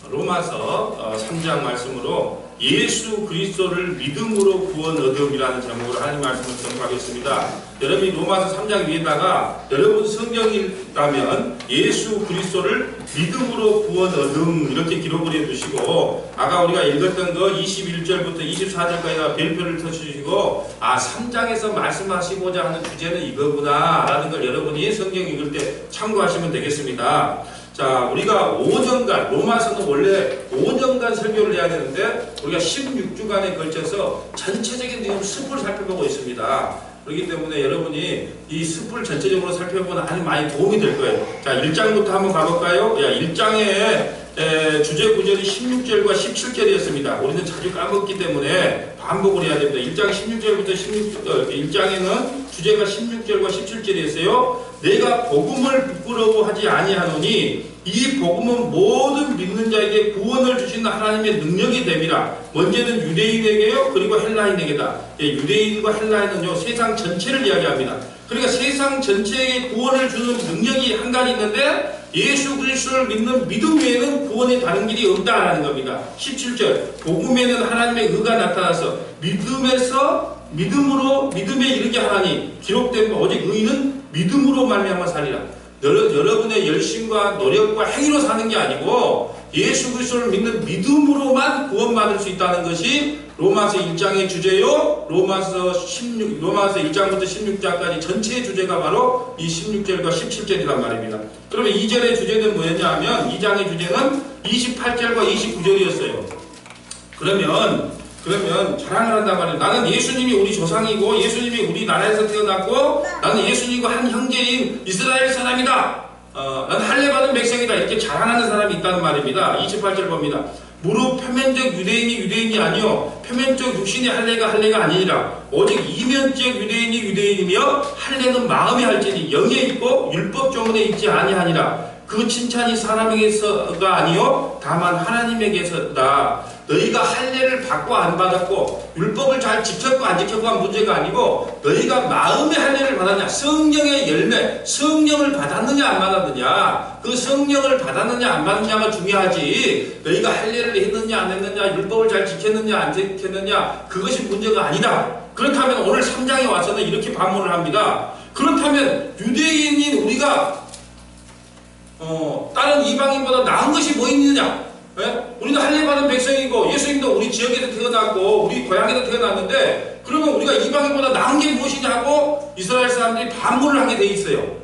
로마서 3장 말씀으로 예수 그리스도를 믿음으로 구원 얻음이라는 제목으로 하나님 말씀을 전하겠습니다. 여러분이 로마서 3장 위에다가 여러분 성경이 있다면 예수 그리스도를 믿음으로 구원 얻음 이렇게 기록을 해두시고, 아까 우리가 읽었던 거 21절부터 24절까지 별표를 쳐주시고, 3장에서 말씀하시고자 하는 주제는 이거구나 라는 걸 여러분이 성경 읽을 때 참고하시면 되겠습니다. 자, 우리가 5년간, 로마서는 원래 5년간 설교를 해야 되는데 우리가 16주간에 걸쳐서 전체적인 내용 숲을 살펴보고 있습니다. 그렇기 때문에 여러분이 이 숲을 전체적으로 살펴보면 아주 많이 도움이 될 거예요. 자, 1장부터 한번 가볼까요? 1장의 주제 구절이 16절과 17절이었습니다. 우리는 자주 까먹기 때문에 반복을 해야 됩니다. 1장 16절부터 1장에는 주제가 16절과 17절이었어요. 내가 복음을 부끄러워하지 아니하노니 이 복음은 모든 믿는 자에게 구원을 주시는 하나님의 능력이 됨이라. 먼저는 유대인에게요, 그리고 헬라인에게다. 유대인과 헬라인은요, 세상 전체를 이야기합니다. 그러니까 세상 전체에게 구원을 주는 능력이 한 가지 있는데 예수 그리스도를 믿는 믿음 외에는 구원에 다른 길이 없다라는 겁니다. 17절 복음에는 하나님의 의가 나타나서 믿음에 이르게 하나니 기록된 바 오직 의인은 믿음으로 말미암아 살리라. 여러분의 열심과 노력과 행위로 사는 게 아니고 예수 그리스도를 믿는 믿음으로만 구원받을 수 있다는 것이 로마서 1장의 주제요. 로마서 1장부터 16장까지 전체의 주제가 바로 이 16절과 17절이란 말입니다. 그러면 2절의 주제는 뭐였냐 하면 2장의 주제는 28절과 29절이었어요. 그러면 자랑을 한단 말이에요. 나는 예수님이 우리 조상이고 예수님이 우리 나라에서 태어났고 나는 예수님과 한 형제인 이스라엘 사람이다. 나는 할례 받은 백성이다. 이렇게 자랑하는 사람이 있다는 말입니다. 28절 봅니다. 무릇 표면적 유대인이 아니요 표면적 육신의 할례가 아니니라. 오직 이면적 유대인이며 할례는 마음에 할지니 영에 있고 율법 조문에 있지 아니하니라. 그 칭찬이 사람에게서가 아니요 다만 하나님에게서다. 너희가 할례를 받고 안 받았고 율법을 잘 지켰고 안 지켰고가 문제가 아니고 너희가 마음의 할례를 받았냐, 성령의 열매, 성령을 받았느냐 안 받았느냐, 그 성령을 받았느냐 안 받았느냐가 중요하지 너희가 할례를 했느냐 안 했느냐, 율법을 잘 지켰느냐 안 지켰느냐 그것이 문제가 아니다. 그렇다면 오늘 3장에 와서는 이렇게 반문을 합니다. 그렇다면 유대인인 우리가 다른 이방인보다 나은 것이 뭐 있느냐? 우리는 할례 받은 백성이고 예수님도 우리 지역에서 태어났고 우리 고향에서 태어났는데 그러면 우리가 이방인보다 나은 게 무엇이냐고 이스라엘 사람들이 반문을 하게 돼 있어요.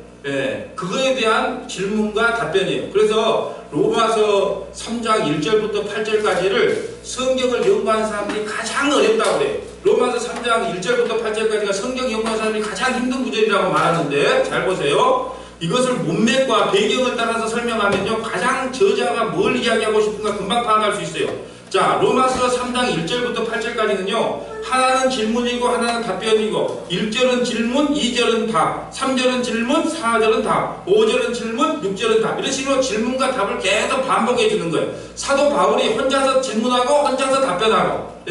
그거에 대한 질문과 답변이에요. 그래서 로마서 3장 1절부터 8절까지를 성경을 연구하는 사람들이 가장 어렵다고 그래요. 로마서 3장 1절부터 8절까지가 성경 연구하는 사람들이 가장 힘든 구절이라고 말하는데 잘 보세요. 이것을 문맥과 배경을 따라서 설명하면요 가장 저자가 뭘 이야기하고 싶은가 금방 파악할 수 있어요. 자, 로마서 3장 1절부터 8절까지는요 하나는 질문이고 하나는 답변이고 1절은 질문, 2절은 답, 3절은 질문, 4절은 답, 5절은 질문, 6절은 답, 이런 식으로 질문과 답을 계속 반복해 주는 거예요. 사도 바울이 혼자서 질문하고 혼자서 답변하고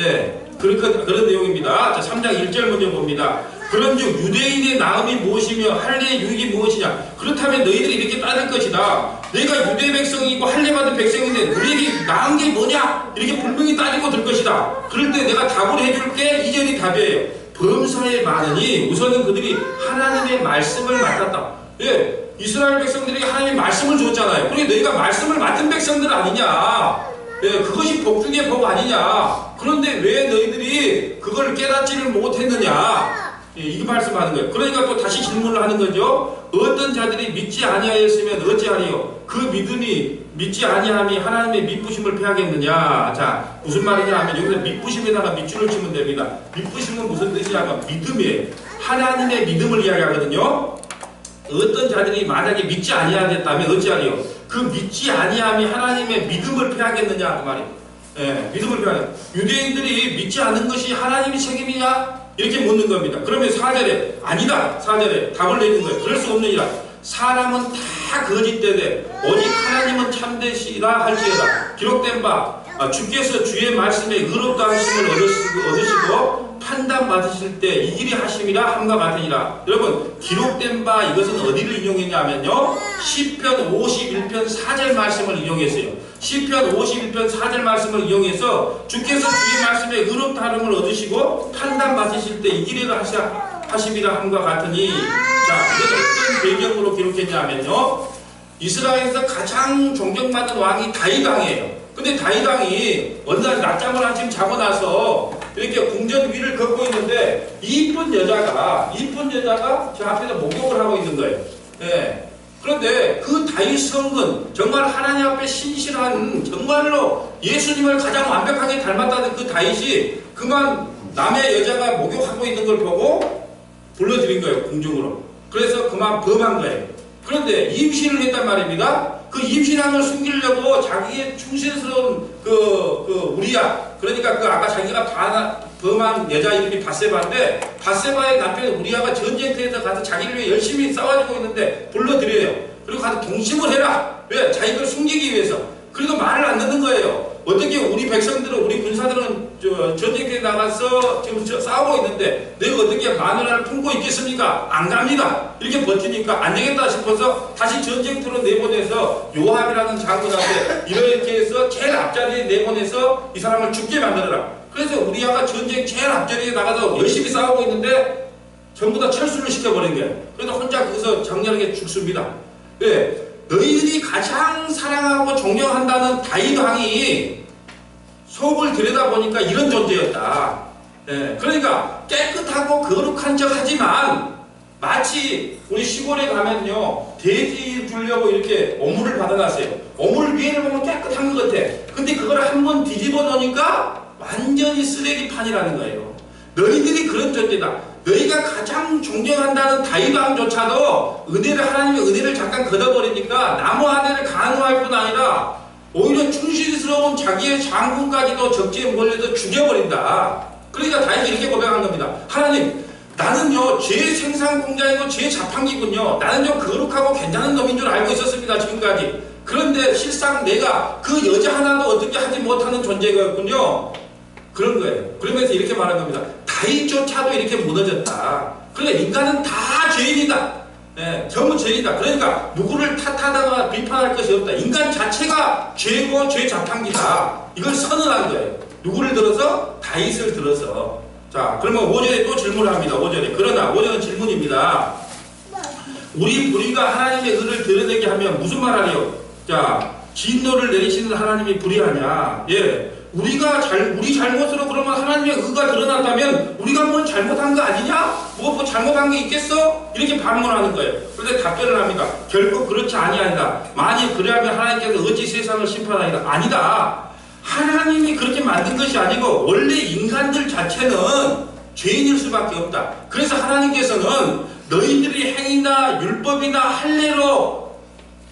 그런 내용입니다. 자, 3장 1절 먼저 봅니다. 그런즉 유대인의 나음이 무엇이며 할례의 유익이 무엇이냐? 그렇다면 너희들이 이렇게 따질 것이다. 내가 유대 백성이고 할례 받은 백성인데 너희에게 나은 게 뭐냐? 이렇게 분명히 따지고 들 것이다. 그럴 때 내가 답을 해줄게. 2절이 답이에요. 범사에 많으니 우선은 그들이 하나님의 말씀을 맡았다. 이스라엘 백성들에게 하나님의 말씀을 줬잖아요. 그러니까 너희가 말씀을 맡은 백성들 아니냐? 그것이 복 중에 복 아니냐? 그런데 왜 너희들이 그걸 깨닫지를 못했느냐? 이 말씀하는 거예요. 그러니까 또 다시 질문을 하는 거죠. 어떤 자들이 믿지 아니하였으면 어찌하리요? 그 믿음이 믿지 아니함이 하나님의 믿부심을 패하겠느냐? 자, 무슨 말이냐 하면 여기서 믿부심에다가 밑줄을 치면 됩니다. 믿부심은 무슨 뜻이냐면 믿음이에요. 하나님의 믿음을 이야기하거든요. 어떤 자들이 만약에 믿지 아니하겠다면 어찌하리요? 그 믿지 아니함이 하나님의 믿음을 패하겠느냐 그 말이에요. 믿음을 패하는. 유대인들이 믿지 않는 것이 하나님의 책임이냐? 이렇게 묻는 겁니다. 그러면 4절에 아니다. 4절에 답을 내는 거예요. 그럴 수 없느니라. 사람은 다 거짓되되 오직 하나님은 참되시라 할지어다. 기록된 바 주께서 주의 말씀에 의롭다 하심을 얻으시고 판단 받으실 때 이 길이 하심이라 함과 같으니라. 여러분 기록된 바 이것은 어디를 인용했냐면요 시편 51편 4절 말씀을 인용했어요. 시편 51편 4절 말씀을 이용해서 주께서 주의 말씀에 의롭다함을 얻으시고 판단 받으실 때 이 길에도 하심이라 함과 같으니, 자, 이것은 어떤 배경으로 기록했냐면요, 이스라엘에서 가장 존경받는 왕이 다윗 왕이에요. 근데 다윗 왕이 어느 날 낮잠을 한참 자고 나서 이렇게 궁전 위를 걷고 있는데 이쁜 여자가 저 앞에서 목욕을 하고 있는 거예요. 예. 그런데 그 다윗 성은 정말 하나님 앞에 신실한, 정말로 예수님을 가장 완벽하게 닮았다는 그 다윗이 그만 남의 여자가 목욕하고 있는 걸 보고 불러들인 거예요, 궁중으로. 그래서 그만 범한 거예요. 그런데 임신을 했단 말입니다. 그 임신한 걸 숨기려고 자기의 충신스러운 우리야, 그러니까 그 아까 자기가 범한 여자 이름이 밧세바인데, 밧세바의 남편 우리야가 전쟁터에서 가서 자기를 위해 열심히 싸워주고 있는데 불러들여요. 그리고 가서 동심을 해라. 왜? 자기를 숨기기 위해서. 그래도 말을 안 듣는 거예요. 어떻게 우리 백성들은, 우리 군사들은 전쟁터에 나가서 지금 싸우고 있는데 내가 어떻게 마누라를 품고 있겠습니까? 안 갑니다. 이렇게 버티니까 안 되겠다 싶어서 다시 전쟁터로 내보내서 요압이라는 장군한테 이렇게 해서 제일 앞자리에 내보내서 이 사람을 죽게 만들어라. 그래서 우리야가 전쟁 제일 앞자리에 나가서 열심히 싸우고 있는데 전부 다 철수를 시켜버린 거예요. 그래서 혼자 거기서 장렬하게 죽습니다. 왜? 너희들이 가장 사랑하고 존경한다는 다윗 왕이 속을 들여다보니까 이런 존재였다. 예, 그러니까 깨끗하고 거룩한 척 하지만 마치 우리 시골에 가면요, 돼지 주려고 이렇게 오물을 받아놨어요. 오물 위에를 보면 깨끗한 것 같아. 근데 그걸 한번 뒤집어 놓으니까 완전히 쓰레기판이라는 거예요. 너희들이 그런 존재다. 너희가 가장 존경한다는 다윗 왕조차도 하나님의 은혜를 잠깐 걷어버리니까 나무 하나를 간호할 뿐 아니라 오히려 충실스러운 자기의 장군까지도 적지에 몰려서 죽여버린다. 그러니까 다윗이 이렇게 고백한 겁니다. 하나님, 나는요 죄의 생산 공장이고 죄의 자판기군요. 나는 좀 거룩하고 괜찮은 놈인 줄 알고 있었습니다, 지금까지. 그런데 실상 내가 그 여자 하나도 어떻게 하지 못하는 존재였군요. 그런 거예요. 그러면서 이렇게 말한 겁니다. 다윗조차도 이렇게 무너졌다. 그러니까 인간은 다 죄인이다. 예, 전부 죄인이다. 그러니까 누구를 탓하다가 비판할 것이 없다. 인간 자체가 죄고 죄 자판기다. 이걸 선언한 거예요. 누구를 들어서? 다윗을 들어서. 자, 그러면 5절에 또 질문을 합니다. 5절에. 그러나 5절은 질문입니다. 우리가 하나님의 의를 드러내게 하면 무슨 말 하래요? 자, 진노를 내리시는 하나님이 불의하냐? 예. 우리 잘못으로 그러면 하나님의 의가 드러난다면 우리가 뭘 잘못한 거 아니냐? 뭐 잘못한 게 있겠어? 이렇게 반문하는 거예요. 그런데 답변을 합니다. 결코 그렇지 아니하니라. 만일 그래하면 하나님께서 어찌 세상을 심판하리라? 아니다. 하나님이 그렇게 만든 것이 아니고 원래 인간들 자체는 죄인일 수밖에 없다. 그래서 하나님께서는 너희들이 행위나 율법이나 할례로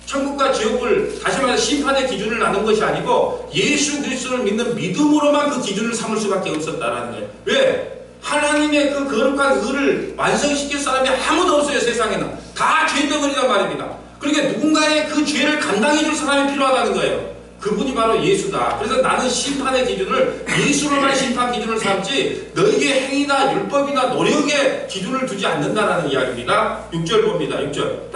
천국과 지옥을, 다시 말해서 심판의 기준을 나눈 것이 아니고 예수 그리스도를 믿는 믿음으로만 그 기준을 삼을 수밖에 없었다라는 거예요. 왜? 하나님의 그 거룩한 의를 완성시킬 사람이 아무도 없어요, 세상에는. 다 죄덩어리란 말입니다. 그러니까 누군가의 그 죄를 감당해 줄 사람이 필요하다는 거예요. 그분이 바로 예수다. 그래서 나는 심판의 기준을 예수로만 심판 기준을 삼지 너희의 행위나 율법이나 노력의 기준을 두지 않는다라는 이야기입니다. 6절 봅니다. 6절.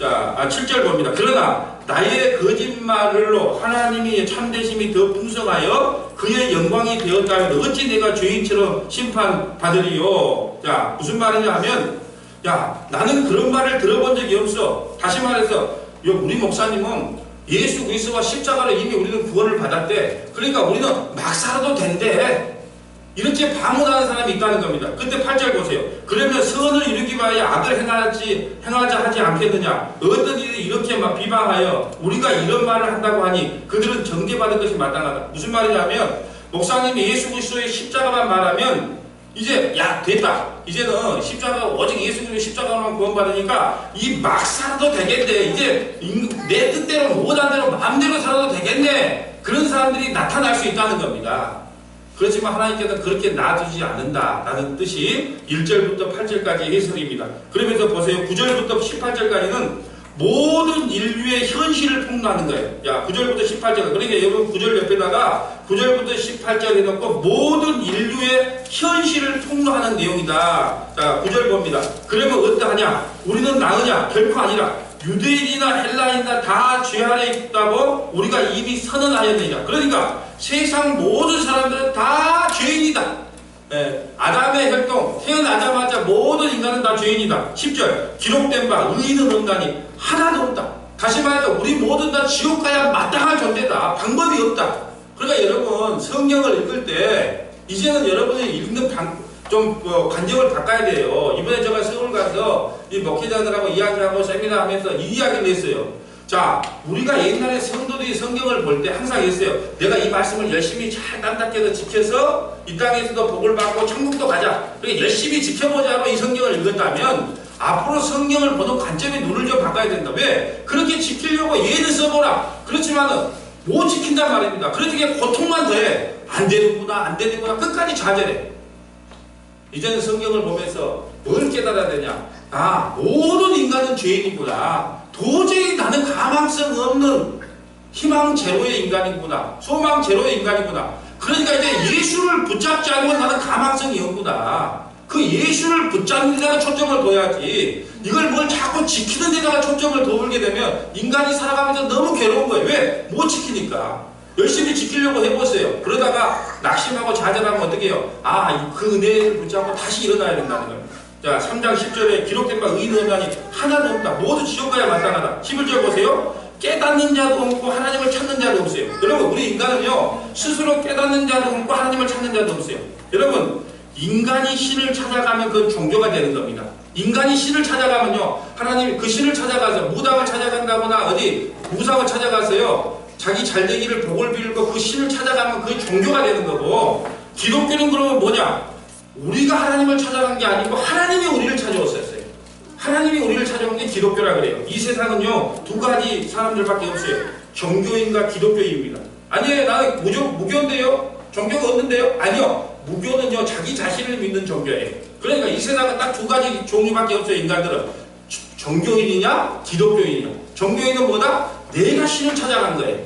7절 봅니다. 그러나 나의 거짓말로 하나님이 참되심이 더 풍성하여 그의 영광이 되었다면 어찌 내가 죄인처럼 심판받으리요. 자, 무슨 말이냐 하면, 야, 나는 그런 말을 들어본 적이 없어. 다시 말해서 우리 목사님은 예수 그리스도와 십자가로 이미 우리는 구원을 받았대. 그러니까 우리는 막 살아도 된대. 이렇게 반문하는 사람이 있다는 겁니다. 근데 8절 보세요. 그러면 선을 이루기 위하여 악을 행하자 하지 않겠느냐? 어떤 일이 이렇게 막 비방하여 우리가 이런 말을 한다고 하니 그들은 정죄받을 것이 마땅하다. 무슨 말이냐면 목사님이 예수 그리스도의 십자가만 말하면 이제 야 됐다. 이제는 십자가 오직 예수 그리스도의 십자가만 구원받으니까 이 막 살아도 되겠네. 이제 내 뜻대로 못한 대로 마음대로 살아도 되겠네. 그런 사람들이 나타날 수 있다는 겁니다. 그렇지만 하나님께서는 그렇게 놔두지 않는다라는 뜻이 1절부터 8절까지 해석입니다. 그러면서 보세요. 9절부터 18절까지는 모든 인류의 현실을 폭로하는 거예요. 야, 9절부터 18절. 그러니까 여러분 9절 옆에다가 9절부터 18절 해놓고 모든 인류의 현실을 폭로하는 내용이다. 자, 9절 봅니다. 그러면 어떠하냐? 우리는 나으냐? 결코 아니라. 유대인이나 헬라인이나 다 죄 아래 있다고 우리가 이미 선언하였느니라. 그러니까 세상 모든 사람들은 다 죄인이다. 아담의 혈통, 태어나자마자 모든 인간은 다 죄인이다. 10절, 기록된 바 의인은 없나니 하나도 없다. 다시 말해서 우리 모든 다 지옥 가야 마땅한 존재다. 방법이 없다. 그러니까 여러분 성경을 읽을 때 이제는 여러분이 읽는 관점을 바꿔야 돼요. 이번에 제가 서울 가서 이 목회자들하고 이야기하고 세미나 하면서 이 이야기를 했어요. 자, 우리가 옛날에 성도들이 성경을 볼 때 항상 했어요. 내가 이 말씀을 열심히 잘 땀닦여서 지켜서 이 땅에서도 복을 받고 천국도 가자. 그러니까 열심히 지켜보자고 이 성경을 읽었다면 앞으로 성경을 보는 관점의 눈을 좀 바꿔야 된다. 왜? 그렇게 지키려고 예를 써보라. 그렇지만은 못 지킨단 말입니다. 그렇게 고통만 더해. 안 되는구나 끝까지 좌절해. 이제는 성경을 보면서 뭘 깨달아야 되냐? 아, 모든 인간은 죄인이구나. 도저히 나는 가망성 없는 희망 제로의 인간이구나. 소망 제로의 인간이구나. 그러니까 이제 예수를 붙잡지 않으면 나는 가망성이 없구나. 그 예수를 붙잡는 데다가 초점을 둬야지. 이걸 뭘 자꾸 지키는 데다가 초점을 둬게 되면 인간이 살아가면서 너무 괴로운 거예요. 왜? 못 지키니까. 열심히 지키려고 해보세요. 그러다가 낙심하고 좌절하면 어떻게 해요? 아, 그 은혜를 붙잡고 다시 일어나야 된다는 거예요. 자, 3장 10절에 기록된 바 의인은 없나니 하나도 없다. 모두 지옥 가야 마땅하다. 11절 보세요. 깨닫는 자도 없고 하나님을 찾는 자도 없어요. 여러분, 우리 인간은요, 스스로 깨닫는 자도 없고 하나님을 찾는 자도 없어요. 여러분, 인간이 신을 찾아가면 그건 종교가 되는 겁니다. 인간이 신을 찾아가면요, 하나님이 그 신을 찾아가서 무당을 찾아간다거나 어디 무상을 찾아가서요, 자기 잘되기를 복을 빌고 그 신을 찾아가면 그게 종교가 되는 거고, 기독교는 그러면 뭐냐? 우리가 하나님을 찾아간 게 아니고 하나님이 우리를 찾아왔었어요. 하나님이 우리를 찾아온 게 기독교라 그래요. 이 세상은요, 두 가지 사람들밖에 없어요. 종교인과 기독교인입니다. 아니에요, 나는 무교인데요? 종교가 없는데요? 아니요. 무교는요, 자기 자신을 믿는 종교예요. 그러니까 이 세상은 딱 두 가지 종류밖에 없어요, 인간들은. 종교인이냐, 기독교인이냐. 종교인은 뭐다? 내가 신을 찾아간 거예요.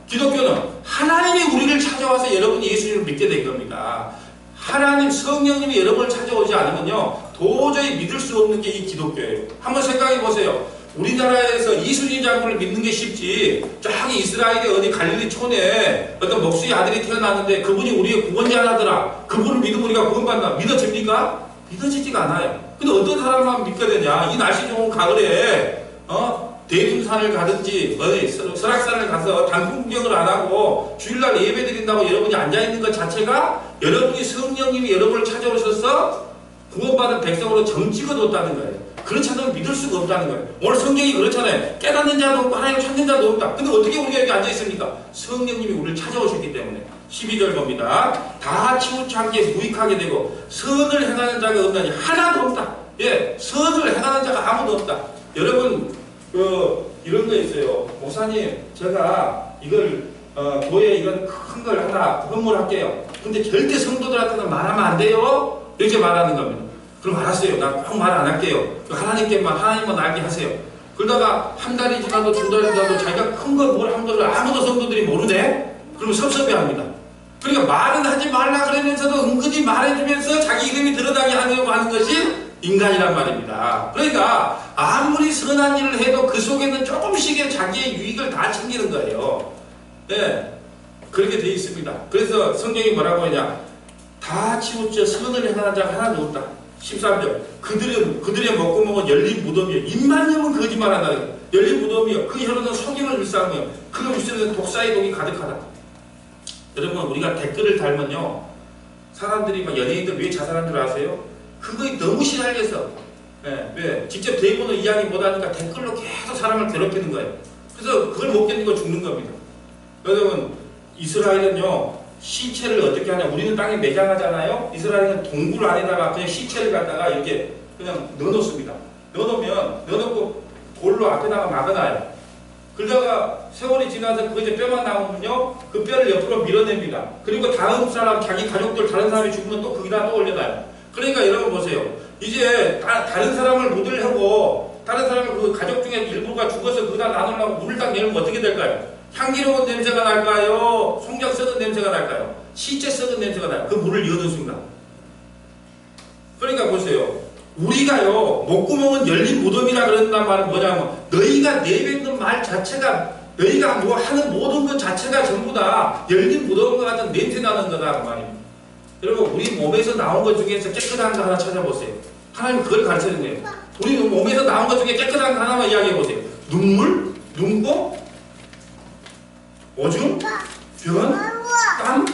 기독교는 하나님이 우리를 찾아와서 여러분이 예수님을 믿게 된 겁니다. 하나님, 성령님이 여러분을 찾아오지 않으면요, 도저히 믿을 수 없는 게 이 기독교예요. 한번 생각해 보세요. 우리나라에서 이순신 장군을 믿는 게 쉽지, 저기 이스라엘의 어디 갈릴리 촌에 어떤 목수의 아들이 태어났는데 그분이 우리의 구원자 하나더라. 그분을 믿으면 우리가 구원받나? 믿어집니까? 믿어지지가 않아요. 근데 어떤 사람만 믿게 되냐? 이 날씨 좋은 가을에, 대둔산을 가든지, 어디 설악산을 가서 단풍 구경을 안 하고 주일날 예배 드린다고 여러분이 앉아있는 것 자체가 여러분이 성령님이 여러분을 찾아오셔서 구원받은 백성으로 점찍어뒀다는 거예요. 그렇지 않으면 믿을 수가 없다는 거예요. 오늘 성경이 그렇잖아요. 깨닫는 자도 없고 하나님을 찾는 자도 없다. 근데 어떻게 우리가 여기 앉아있습니까? 성령님이 우리를 찾아오셨기 때문에. 12절 봅니다. 다 치우치게 무익하게 되고 선을 행하는 자가 없나니 하나도 없다. 예, 선을 행하는 자가 아무도 없다. 여러분, 이런 거 있어요. 목사님, 제가 이걸 교회 이건 큰 걸 하나 선물할게요. 근데 절대 성도들한테는 말하면 안 돼요. 이렇게 말하는 겁니다. 그럼 알았어요. 나 꼭 말 안 할게요. 하나님께만, 하나님만 알게 하세요. 그러다가 한 달이 지나도 두 달이 지나도 자기가 큰 걸 뭘 한 것을 아무도 성도들이 모르네? 그러면 섭섭해합니다. 그러니까 말은 하지 말라 그러면서도 은근히 말해주면서 자기 이름이 드러나게 하려고 하는 것이 인간이란 말입니다. 그러니까 아무리 선한 일을 해도 그 속에는 조금씩의 자기의 유익을 다 챙기는 거예요. 네, 그렇게 되어 있습니다. 그래서 성경이 뭐라고 하냐? 다 치우쳐 선을 행하는 자가 하나도 없다. 13절. 그들의 먹구멍은 열린 무덤이요. 입만 열면 거짓말한다. 열린 무덤이요. 그 혀로는 속임을 일삼으며 그 입술에는 독사의 독이 가득하다. 여러분, 우리가 댓글을 달면요, 사람들이 막 연예인들 왜 자살한 줄 아세요? 그거에 너무 시달려서. 예, 왜? 직접 대본을 이야기 못하니까 댓글로 계속 사람을 괴롭히는 거예요. 그래서 그걸 못 견디고 죽는 겁니다. 여러분, 이스라엘은요, 시체를 어떻게 하냐? 우리는 땅에 매장하잖아요? 이스라엘은 동굴 안에다가 그냥 시체를 갖다가 이렇게 그냥 넣어놓습니다. 넣어놓고 돌로 앞에다가 막아놔요. 그러다가 세월이 지나서 그거 이제 뼈만 남으면요, 그 뼈를 옆으로 밀어냅니다. 그리고 다음 사람, 자기 가족들, 다른 사람이 죽으면 또 거기다 또 올려놔요. 그러니까 여러분 보세요. 이제 다른 사람을 묻으려고, 다른 사람의 그 가족 중에 일부가 죽어서 거기다 나누려고 물을 딱 내면 어떻게 될까요? 향기로운 냄새가 날까요? 송장 썩은 냄새가 날까요? 시체 썩은 냄새가 나요. 그 물을 여는 순간. 그러니까 보세요. 우리가요, 목구멍은 열린 무덤이라 그런단 말은 뭐냐면, 너희가 내뱉는 말 자체가, 너희가 뭐 하는 모든 것 자체가 전부 다 열린 무덤과 같은 냄새 나는 거다, 그 말입니다. 여러분, 우리 몸에서 나온 것 중에서 깨끗한 거 하나 찾아보세요. 하나님 그걸 가르치는 거예요. 우리 몸에서 나온 것 중에 깨끗한 거 하나만 이야기해 보세요. 눈물, 눈곱, 오줌, 변, 땀.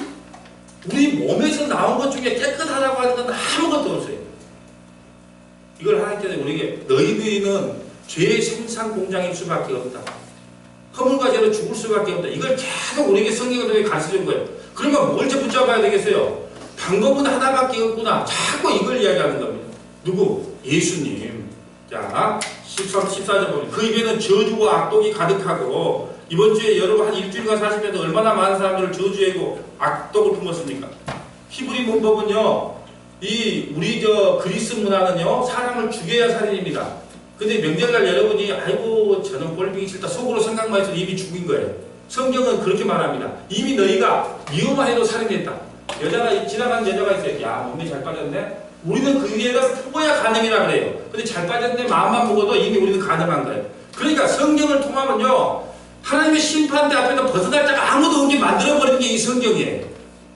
우리 몸에서 나온 것 중에 깨끗하다고 하는 건 아무것도 없어요. 이걸 하나님께서 우리에게 너희들은 죄의 생산 공장일 수밖에 없다. 허물과 죄로 죽을 수밖에 없다. 이걸 계속 우리에게 성경을 통해 가르쳐준 거예요. 그러면 뭘 붙잡아야 되겠어요? 방법은 하나밖에 없구나. 자꾸 이걸 이야기하는 겁니다. 누구? 예수님. 자, 13, 14절 보면 그 입에는 저주와 악독이 가득하고 이번 주에 여러분 한 일주일간 사시면서 얼마나 많은 사람들을 저주하고 악독을 품었습니까? 히브리 문법은요, 우리 그리스 문화는요, 사람을 죽여야 살인입니다. 근데 명절날 여러분이 아이고 저는 꼴보기 싫다 속으로 생각만 해서 이미 죽인 거예요. 성경은 그렇게 말합니다. 이미 너희가 미워만 해도 살인했다. 지나가는 여자가 있어요. 야, 몸이 잘 빠졌네. 우리는 그 위에가 표고야 가능이라 그래요. 근데 잘 빠졌는데 마음만 먹어도 이미 우리는 가능한 거예요. 그러니까 성경을 통하면요, 하나님의 심판대 앞에서 벗어날 자가 아무도 없게 만들어버리는 게 이 성경이에요.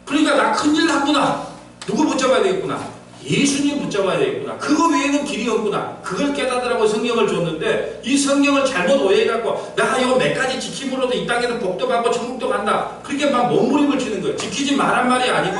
그러니까 나 큰일 났구나. 누구 붙잡아야 되겠구나. 예수님 붙잡아야 되겠구나. 그거 외에는 길이 없구나. 그걸 깨닫으라고 성경을 줬는데 이 성경을 잘못 오해해갖고 내가 이거 몇 가지 지킴으로도 이 땅에서 복도 받고 천국도 간다. 그렇게 막 몸부림을 치는 거예요. 지키지 말란 말이 아니고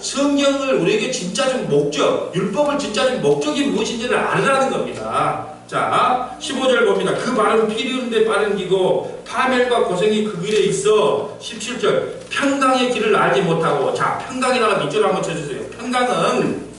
성경을 우리에게 진짜 좀 목적, 율법을 진짜 좀 목적이 무엇인지를 알라는 겁니다. 자, 15절 봅니다. 그 발은 피 흘리는데 빠른 기고 파멸과 고생이 그 길에 있어. 17절 평강의 길을 알지 못하고. 자, 평강이라가 밑줄 한번 쳐주세요. 평강은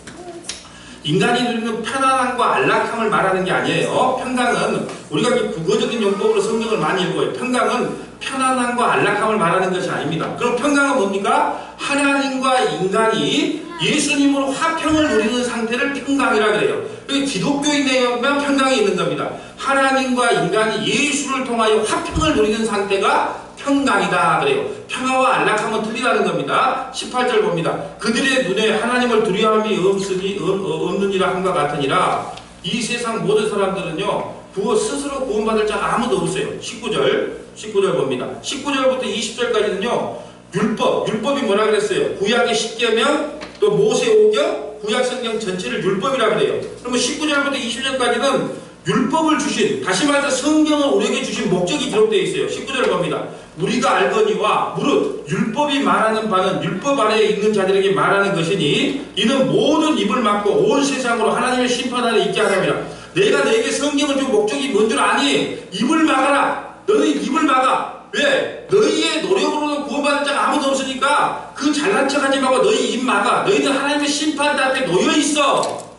인간이 누리는 편안함과 안락함을 말하는 게 아니에요. 평강은 우리가 국어적인 용법으로 성경을 많이 읽어요. 평강은 편안함과 안락함을 말하는 것이 아닙니다. 그럼 평강은 뭡니까? 하나님과 인간이 예수님으로 화평을 누리는 상태를 평강이라 그래요. 기독교인에만 평강이 있는 겁니다. 하나님과 인간이 예수를 통하여 화평을 누리는 상태가 평강이다 그래요. 평화와 안락함은 틀리다는 겁니다. 18절 봅니다. 그들의 눈에 하나님을 두려움이 없느니라 함과 같으니라. 이 세상 모든 사람들은요, 스스로 구원받을 자가 아무도 없어요. 19절 봅니다. 19절부터 20절까지는요, 율법이 뭐라 그랬어요? 구약의 10계명, 또 모세오경, 구약성경 전체를 율법이라 그래요. 그러면 19절부터 20절까지는 율법을 주신, 다시 말해서 성경을 우리에게 주신 목적이 기록되어 있어요. 19절 봅니다. 우리가 알거니와 무릇 율법이 말하는 바는 율법 아래에 있는 자들에게 말하는 것이니 이는 모든 입을 막고 온 세상으로 하나님의 심판 아래 있게 하랍니다. 내가 너에게 성경을 준 목적이 뭔 줄 아니? 입을 막아라. 너희 입을 막아. 왜? 너희의 노력으로는 구원받을 자가 아무도 없으니까 그 잘난 척하지 말고 너희 입 막아. 너희는 하나님의 심판대 앞에 놓여있어.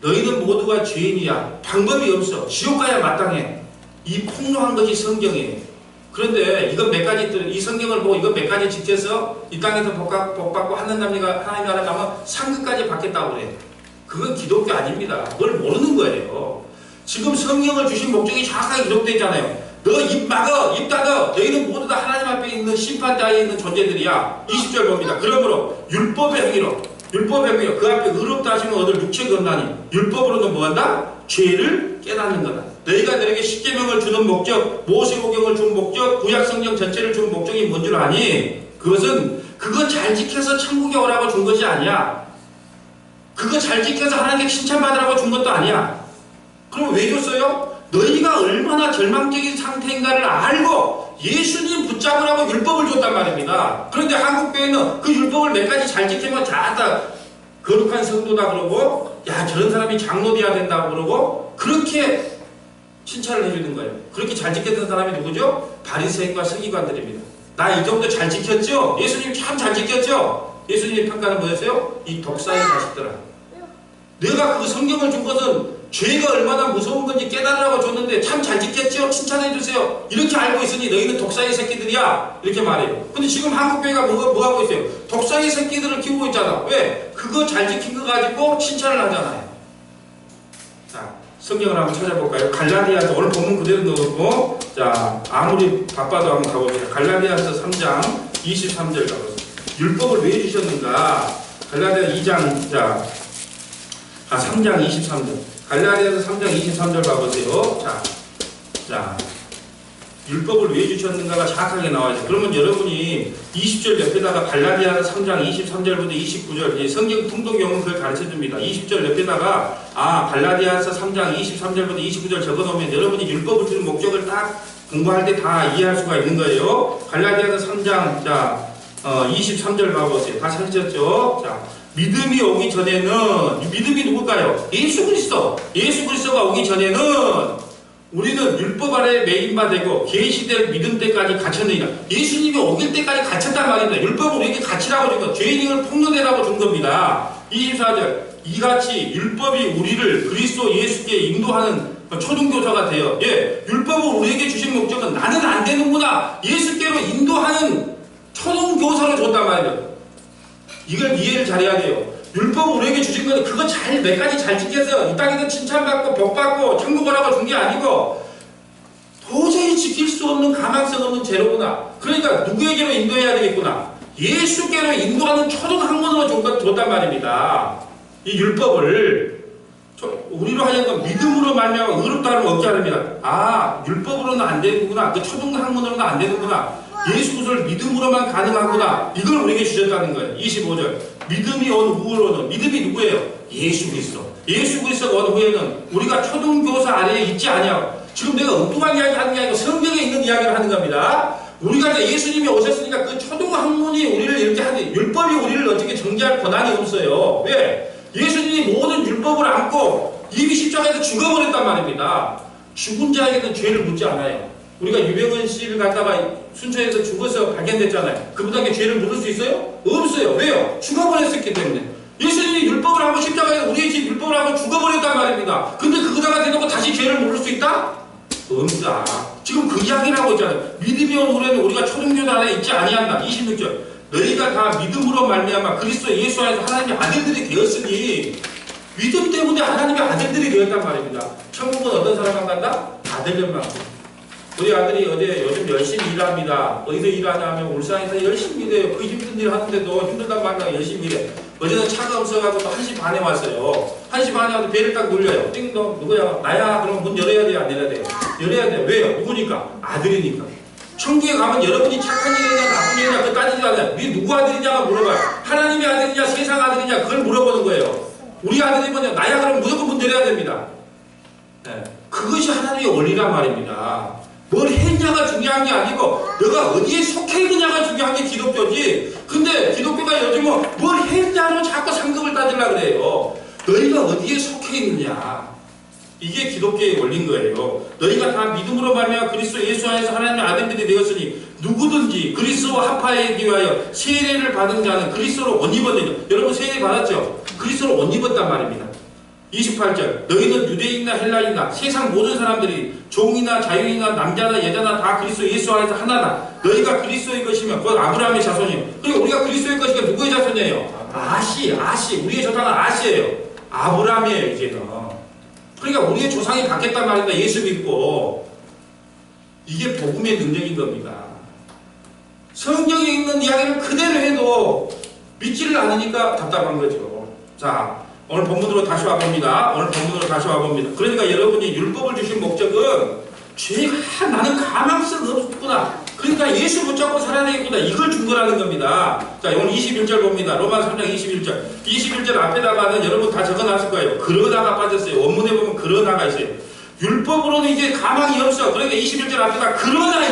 너희는 모두가 죄인이야. 방법이 없어. 지옥 가야 마땅해. 이 폭로한 것이 성경이에요. 그런데 이건 몇 가지, 이 성경을 보고 이건 몇 가지 지켜서 이 땅에서 복 받고 하는 남녀가 하나님 나라 가면 상급까지 받겠다고 그래요. 그건 기독교 아닙니다. 그걸 모르는 거예요. 지금 성경을 주신 목적이 정확하게 기록되어 있잖아요. 너 입 막어, 입 닫어. 너희는 모두 다 하나님 앞에 있는 심판자에 있는 존재들이야. 20절 봅니다. 그러므로 율법의 행위로 그 앞에 의롭다 하시면 얻을 육체가 없나니 율법으로는 뭐한다? 죄를 깨닫는 거다. 너희가 너에게 십계명을 주는 목적, 모세오경을 준 목적, 구약성경 전체를 준 목적이 뭔 줄 아니? 그것은 그거 잘 지켜서 천국에 오라고 준 것이 아니야. 그거 잘 지켜서 하나님께 칭찬받으라고 준 것도 아니야. 그럼 왜 줬어요? 너희가 얼마나 절망적인 상태인가를 알고 예수님 붙잡으라고 율법을 줬단 말입니다. 그런데 한국교회는 그 율법을 몇 가지 잘 지키면 다 거룩한 성도다 그러고, 야, 저런 사람이 장로 돼야 된다고 그러고, 그렇게 칭찬을 해주는 거예요. 그렇게 잘 지켰던 사람이 누구죠? 바리새인과 서기관들입니다. 나 이 정도 잘 지켰죠? 예수님 참 잘 지켰죠? 예수님의 평가는 뭐였어요? 이 독사의 자식들아. 내가 그 성경을 준 것은 죄가 얼마나 무서운 건지 깨달으라고 줬는데 참 잘 지켰죠? 칭찬해주세요. 이렇게 알고 있으니 너희는 독사의 새끼들이야. 이렇게 말해요. 근데 지금 한국교회가 뭐 하고 있어요? 독사의 새끼들을 키우고 있잖아. 왜? 그거 잘 지킨 거 가지고 칭찬을 하잖아요. 자, 성경을 한번 찾아볼까요? 갈라디아서 오늘 본문 그대로 넣었고, 자, 아무리 바빠도 한번 가봅니다. 갈라디아서 3장 23절 가보세요. 율법을 왜 주셨는가? 갈라디아 2장, 자, 3장 23절. 갈라디아서 3장 23절 봐보세요. 자, 율법을 왜 주셨는가가 정확하게 나와야죠. 그러면 여러분이 20절 옆에다가 갈라디아서 3장 23절부터 29절, 성경 통독용은 그걸 가르쳐 줍니다. 20절 옆에다가, 갈라디아서 3장 23절부터 29절 적어 놓으면 여러분이 율법을 주는 목적을 딱 공부할 때 다 이해할 수가 있는 거예요. 갈라디아서 3장, 23절 봐보세요. 다 찾으셨죠? 자, 믿음이 오기 전에는, 믿음이 누굴까요? 예수 그리스도. 예수 그리스도가 오기 전에는 우리는 율법 아래 매인바 되고 계시될 믿음 때까지 갇혔느니라. 예수님이 오길 때까지 갇혔단 말입니다. 율법을 우리에게 갇히라고 준 것, 죄인을 폭로되라고 준 겁니다. 24절, 이같이 율법이 우리를 그리스도 예수께 인도하는 초등교사가 돼요. 율법을 우리에게 주신 목적은 나는 안 되는구나, 예수께로 인도하는 초등교사로 줬단 말이에요. 이걸 이해를 잘해야 돼요. 율법을 우리에게 주신 건 그거 몇 가지 잘 지켜서 이 땅에서 칭찬받고 복받고 천국 오라고 준 게 아니고 도저히 지킬 수 없는 가망성 없는 죄로구나. 그러니까 누구에게로 인도해야 되겠구나. 예수께로 인도하는 초등학문으로 줬단 말입니다. 이 율법을 우리로 하여금 믿음으로 말미암아 의롭다 하면 얻게 하랍니다. 율법으로는 안 되는구나. 그 초등학문으로는 안 되는구나. 예수 그리스도를 믿음으로만 가능하구나. 이걸 우리에게 주셨다는 거예요. 25절. 믿음이 온 후로는, 믿음이 누구예요? 예수 그리스도. 예수 그리스도가 온 후에는 우리가 초등교사 아래에 있지 아니하고, 지금 내가 엉뚱한 이야기 하는 게 아니고 성경에 있는 이야기를 하는 겁니다. 우리가 이제 예수님이 오셨으니까 그 초등학문이 우리를 이렇게 하는, 율법이 우리를 어떻게 정죄할 권한이 없어요. 왜? 예수님이 모든 율법을 안고 이미 십자가에서 죽어버렸단 말입니다. 죽은 자에게는 죄를 묻지 않아요. 우리가 유병헌 씨를 갖다가 순천에서 죽어서 발견됐잖아요. 그분에게 죄를 물을 수 있어요? 없어요. 왜요? 죽어버렸기 때문에. 예수님이 율법을 하고 십자가에서 우리의 집 율법을 하고 죽어버렸단 말입니다. 근데 그거다가 대놓고 다시 죄를 물을 수 있다? 없다. 지금 그 이야기를 하고 있잖아요. 믿음이 온 후에는 우리가 초등교사 안에 있지 아니한다. 26절. 너희가 다 믿음으로 말미암아 그리스도 예수 안에서 하나님의 아들들이 되었으니, 믿음 때문에 하나님의 아들들이 되었단 말입니다. 천국은 어떤 사람만 간다? 아들들만. 우리 아들이 요즘 열심히 일합니다. 어디서 일하냐 하면 울산에서 열심히 일해요. 그 힘든 일 하는데도 힘들단 말이야. 열심히 일해. 어제는 차가 없어가지고 또 1시 반에 왔어요. 1시 반에 와서 배를 딱 눌려요. 띵동, 누구야? 나야? 그러면 문 열어야 돼요? 안 열어야 돼요? 열어야 돼요. 왜요? 누구니까? 아들이니까. 천국에 가면 여러분이 착한 일이냐 나쁜 일이냐 그거 따지지 않아요. 네 누구 아들이냐가 물어봐요. 하나님의 아들이냐 세상 아들이냐 그걸 물어보는 거예요. 우리 아들이면 나야? 그러면 무조건 문 열어야 됩니다. 그것이 하나님의 원리란 말입니다. 뭘 했냐가 중요한 게 아니고 너가 어디에 속해 있느냐가 중요한 게 기독교지. 근데 기독교가 요즘은 뭘 했냐로 자꾸 상급을 따지려고 그래요. 너희가 어디에 속해 있느냐, 이게 기독교의 원리인 거예요. 너희가 다 믿음으로 말미암아 그리스도 예수 안에서 하나님의 아들들이 되었으니 누구든지 그리스도와 합하에 위하여 세례를 받은 자는 그리스도로 옷 입었느냐. 여러분 세례 받았죠? 그리스도로 옷 입었단 말입니다. 28절. 너희는 유대인이나 헬라인이나 세상 모든 사람들이 종이나 자유인이나 남자나 여자나 다 그리스도 예수 안에서 하나다. 너희가 그리스도의 것이면 곧 아브라함의 자손이에요. 그러니까 우리가 그리스도의 것이니까 누구의 자손이에요? 아시. 우리의 조상은 아시예요. 아브라함이에요 이제는. 그러니까 우리의 조상이 바뀌었단 말입니다. 예수 믿고. 이게 복음의 능력인 겁니다. 성경에 있는 이야기를 그대로 해도 믿지를 않으니까 답답한 거죠. 자, 오늘 본문으로 다시 와봅니다. 그러니까 여러분이 율법을 주신 목적은 나는 가망성 없구나. 그러니까 예수 붙잡고 살아야 되겠구나. 이걸 준 거라는 겁니다. 자, 오늘 21절 봅니다. 로마서 3장 21절. 21절 앞에다가는 여러분 다 적어놨을 거예요. 그러다가 빠졌어요. 원문에 보면 그러다가 있어요. 율법으로는 이제 가망이 없어. 그러니까 21절 앞에다 그러나